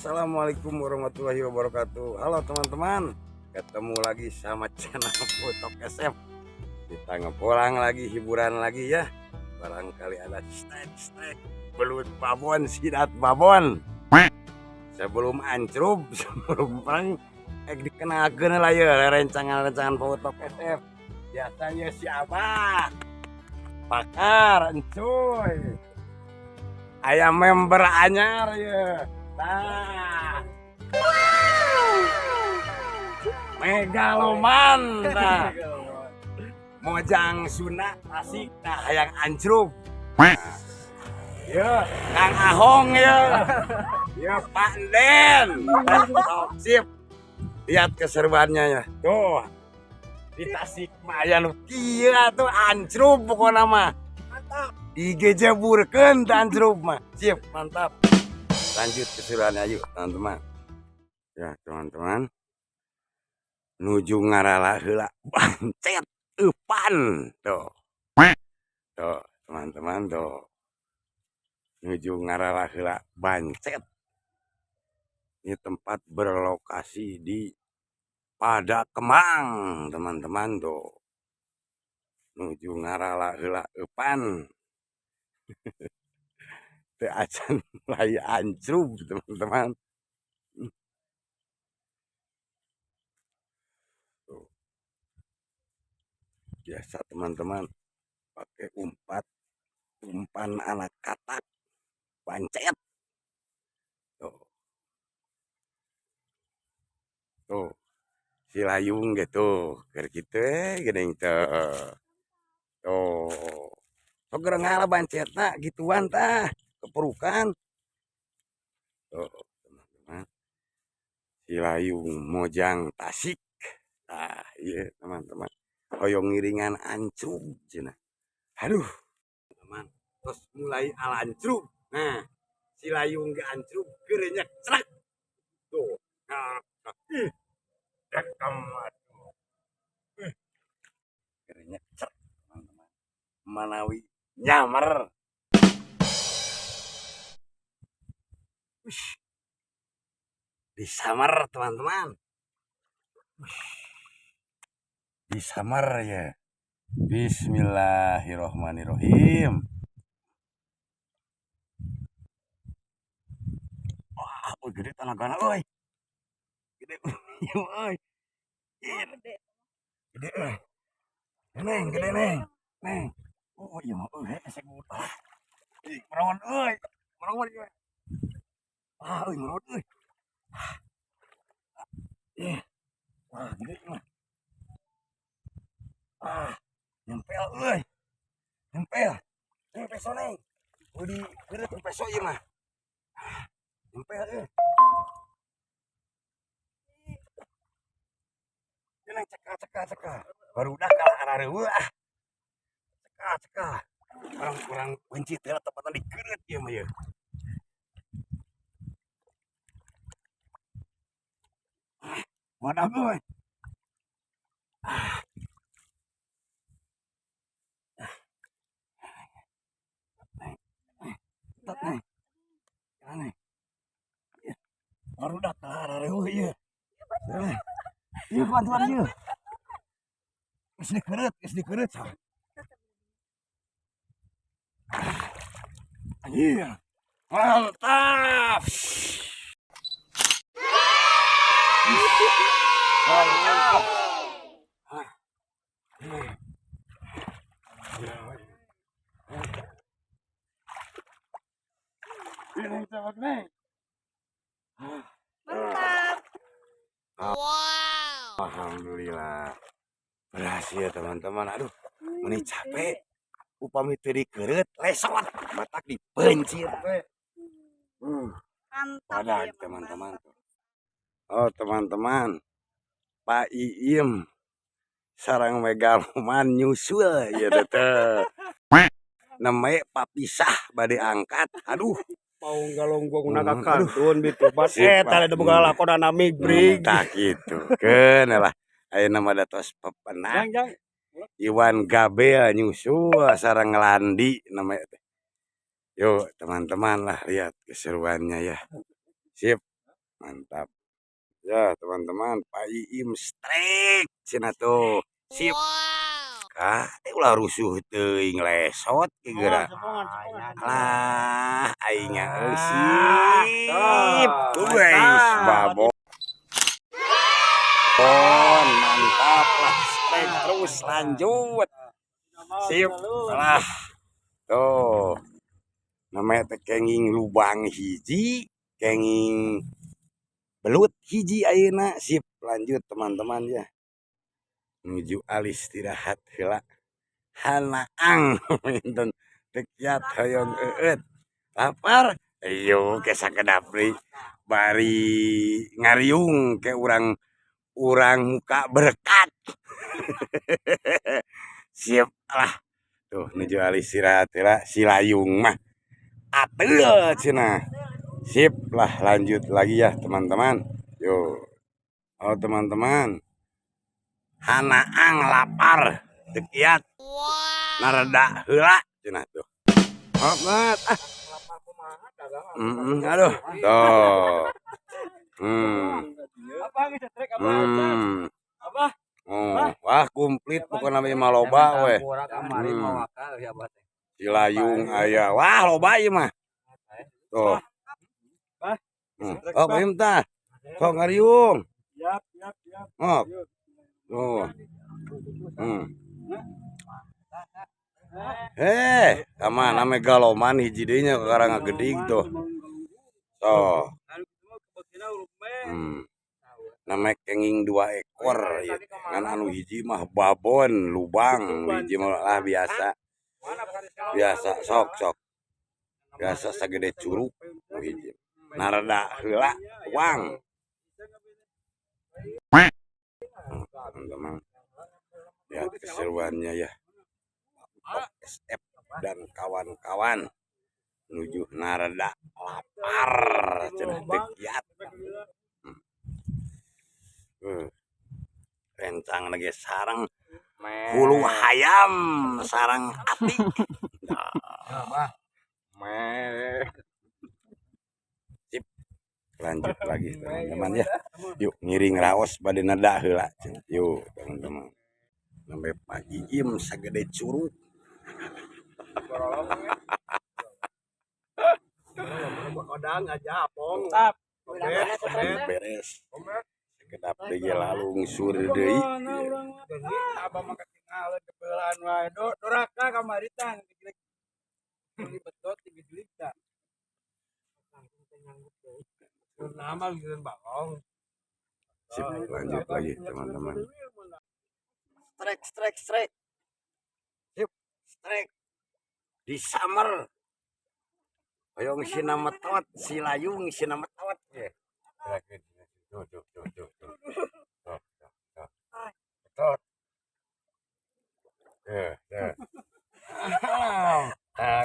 Assalamualaikum warahmatullahi wabarakatuh. Halo teman-teman, ketemu lagi sama channel Fotok SF. Kita ngepulang lagi, hiburan lagi ya. Barangkali ada stek belut babon, sidat babon. Sebelum ancrup, sebelum perang, dikenalkan lah ya rencangan-rencangan Fotok SF. Biasanya siapa? Pakar, encuy. Ayam member anyar ya. Nah, megaloman, nah. Mojang Sunda Tasik, nah yang ancrup. Ya, Kang Ahong ya, ya Pak Den, sip. Lihat keseruannya ya, tuh di Tasik Maya kia tuh ancrup pokoknya mah. Mantap. IG jeburkeun ancrup mah, sip mantap. Lanjut keseruannya yuk teman-teman. Ya teman-teman, nuju ngarala heula bancet eupan tuh. Tuh teman-teman tuh. Nuju ngarala heula bancet. Ini tempat berlokasi di Pada Kemang teman-teman tuh. Nuju ngarala heula eupan. Teu acan mulai ancrup teman-teman. Biasa teman-teman pakai umpan anak katak bancet tuh, tuh silayung gitu gitu gini tuh sok ngala bancet nak gituan tah keperukan tuh teman-teman, silayung Mojang Tasik. Nah iya teman-teman, hoyong ngiringan ancrup cina. Aduh teman, terus mulai ala ancrup. Nah silayung ke ancrup gerenyek cerak tuh. Nah, rekam gerenyek cerak teman-teman, manawi nyamar. Disamar teman-teman, disamar ya. Bismillahirrohmanirrohim. Wah, gede tanagana euy. Gede euy. Gede. Gede euy. Neng, gede neng. Neng. Oh iya mah euy esek buta. Ih, merawon euy. Merawon ieu. Ah, euy merawon euy. Ih. Wah, gede mah. Ah, nempel euy. Nempel. Neng peso neng. Di geureut peso ieu mah. Nempel euy. Neng ceka. Baru udah kalah arareueuh ah. Ceka. Orang benci teh tepatan di geureut ieu mah ieu. Wadah euy. Baru dah arareueuh ieu. Ieu bantuan ieu. Geus dikereut sah. Iya. Mantap. Mantap. Mantap. Wow. Alhamdulillah. Berhasil teman-teman. Aduh, meni capek. Upami teu dikereut lesot batak dipencit we. Mantap ya teman-teman. Oh teman-teman, Pak Iim sarang megaloman nyusul ya teh. Namanya papisah bade angkat. Aduh, mau galonggong naga kantun gitu bat eta da boga lakonan migrig tak gitu keun lah ayeuna mah datos pepenah Iwan Gabel nyusul sareng Landi namanya teh. Yuk teman-teman lah lihat keseruannya ya. Sip. Mantap. Ya, teman-teman, Pak Iim strike cenah tuh. Sip. Kah, ulah rusuh teuing lesot ke geura. Lah, aingnya sip. Guys, babon. Mantap lah, strike terus lanjut. Sip. Lah. Tuh. Namanya teh kenging lubang hiji, kenging belut hiji ayeuna. Sip, lanjut teman-teman ya. Menuju alis istirahat heula. Hanaang pinten tekiat hoyong eueut. Lapar? Ayo ke sakedap deui. Bari ngariung ke urang muka berkat. Siap lah. Tuh menuju alis istirahat heula si layung mah. Ateul cenah. Sip lah, lanjut lagi ya teman-teman. Yo. Oh teman-teman. Hanaang lapar tekiat narada heula cenah tuh. Oh banget aduh tuh. Wah komplit bukan namanya maloba weh. Si layung aya. Wah loba ieu mah. Tuh. Oh bim tah. Kok ngariung. Oh. Oh. Sama namanya galoman hiji deui nya karang geudig tuh. Oh. Namanya kenging 2 ekor ya. Kan anu hiji mah babon lubang, hiji mah lah biasa. Biasa sok. Biasa sagede curug hiji. Narada heula uang. Teman-teman. Lihat keseruannya ya. SF dan kawan-kawan menuju narada lapar cenah tekiat. Rencang lagi sarang hulu hayam sarang ati. Sip. Lanjut lagi teman-teman ya. Yuk ngiring raos bade nada heula. Yuk teman-teman. Sampai Pak Iim sagede curug. Kodang aja apong. Beres. Sekedap deui lalu ngusur deui. Abah mah ketinggalan kebelan wae. Doraka kamari tang. Betot tinggi tah. Nama giliran bakong. Sip, lanjut lagi teman-teman. Strike. Sip, strike. Di summer. Hoyong sina metot, si layung sina metot ya. Tuh. Metot.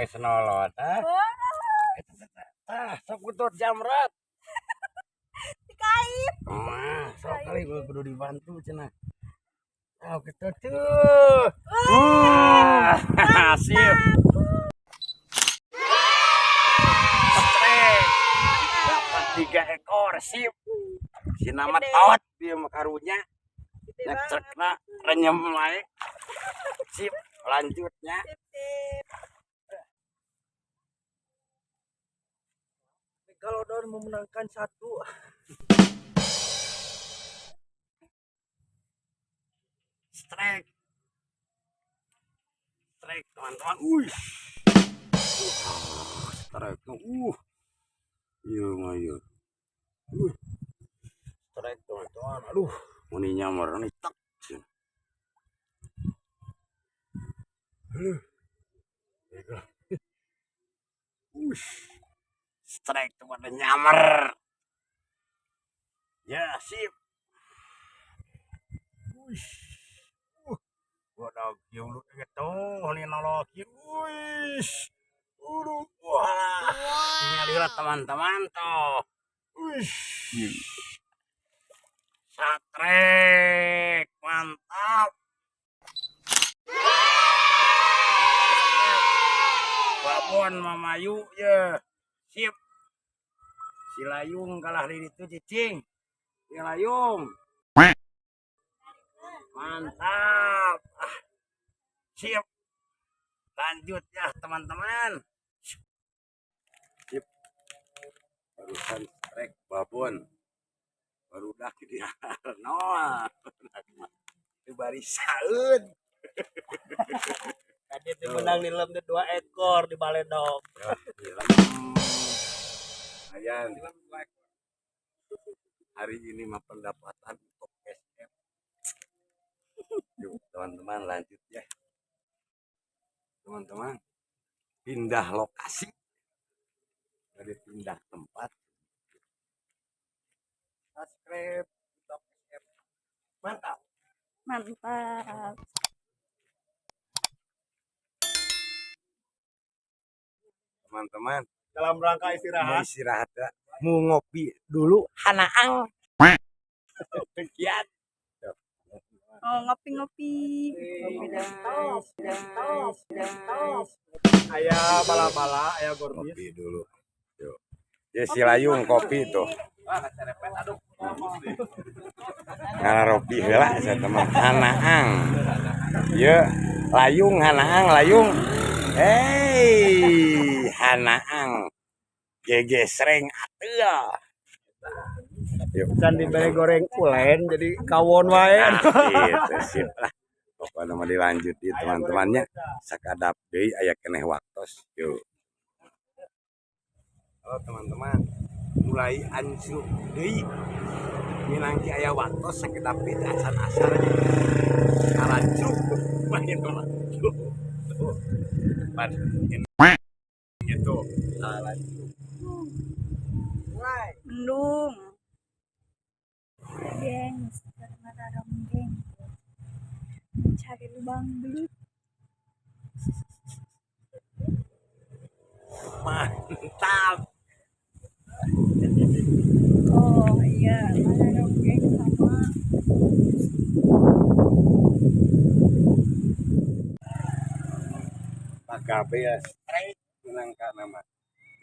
Senolot. Sok betot jamrat. Dikait. Sok kali gue kudu dibantu cenah. Oh, gitu tuh. Sip. Dapat 3 ekor sip. Sina metot dia makarunya. Ngecekna renyem wae. Sip, lanjutnya. Kalau Don memenangkan 1. Strike teman-teman. Strike. Iya mah iya. Strike teman-teman. Aduh, muni nyamar nih tak. Strike teman nyamar. Ya, sip. Waduh, kieu gitu, ini noloki. Wah. Tinggal lihat teman-teman tuh. Satrek, mantap. Babon mamayu ya. Sip. Si Layung kalah di itu cicing. Si Layung. Mantap. Siap. Lanjut ya teman-teman. Sip. Barusan strek babon. Baru dak dia. Noah. Itu barisaeun. Tadi itu menang nilem 2 ekor di baledog. Ayan. Hari ini mah pendapatan untuk SM. Yuk teman-teman lanjut ya. Teman-teman pindah lokasi. Dari pindah tempat. Subscribe untuk SM. Mantap. Mantap. Teman-teman Dalam rangka mau istirahat. istirahat ya. Mau ngopi dulu hanaang. Kiat. Oh, ngopi-ngopi. Aya bala-bala, aya gorbis. Kopi dulu. Yuk. Ya si Layung kopi tuh. Ngaropi heula saya teman hanaang. Ya, Layung hanaang Layung. Hei, hanaang. Gegesreng atuh. Yuk. Can dibere goreng ulen jadi kawon wae. Nah, gitu sip lah. Pokoknya mau dilanjut di teman-temannya. Sakadap deui aya keneh waktos. Yuk. Halo teman-teman. Mulai anjluk deui. Minangki aya waktos sakadap deui asar-asar. Arancuk. Main mah. Tuh. Pan. Gitu. Arancuk. Mendung. Geng, sekarang geng. Cari lubang belut. Mantap. Oh iya, mana dong geng sama. Pagabe ya straight menangka nama.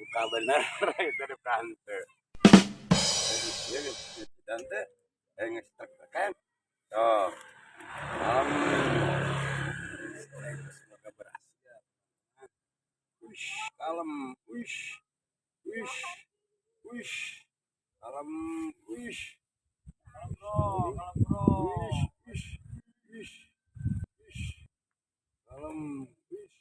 Buka bener itu depan teu. Ya tante nges tekan. Tuh. Semoga berhasil. Wish, kalem, wish. Wish. Wish. Kalem, wish. Kalem bro. Wish, wish. Wish. Wish. Kalem, wish.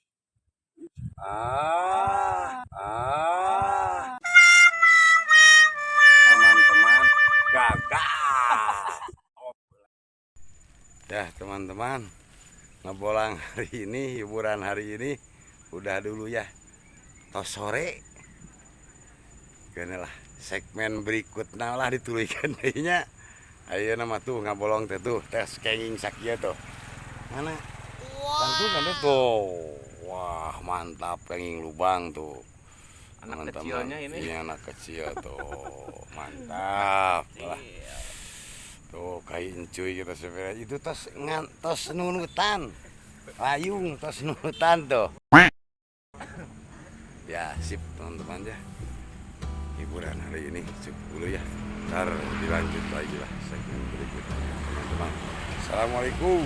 Teman-teman gagal. Ya teman-teman, ngebolang hari ini, hiburan hari ini udah dulu ya. Tos sore kene lah segmen berikutnya lah dituliskan nya. Ayo nama tuh ngabolong teh tuh tes kenging sakia tuh. Mana? Tentu kan tuh. Wah, mantap kenging lubang tuh. Anak kecilnya ini. Iya, anak kecil tuh. Mantap. Lah. Tuh kain cuy kita sebenarnya itu tos nunutan. Layung tos nunutan tuh. Ya, sip teman-teman ya. Hiburan hari ini cukup dulu ya. Ntar dilanjut lagi lah segmen berikutnya teman-teman. Assalamualaikum.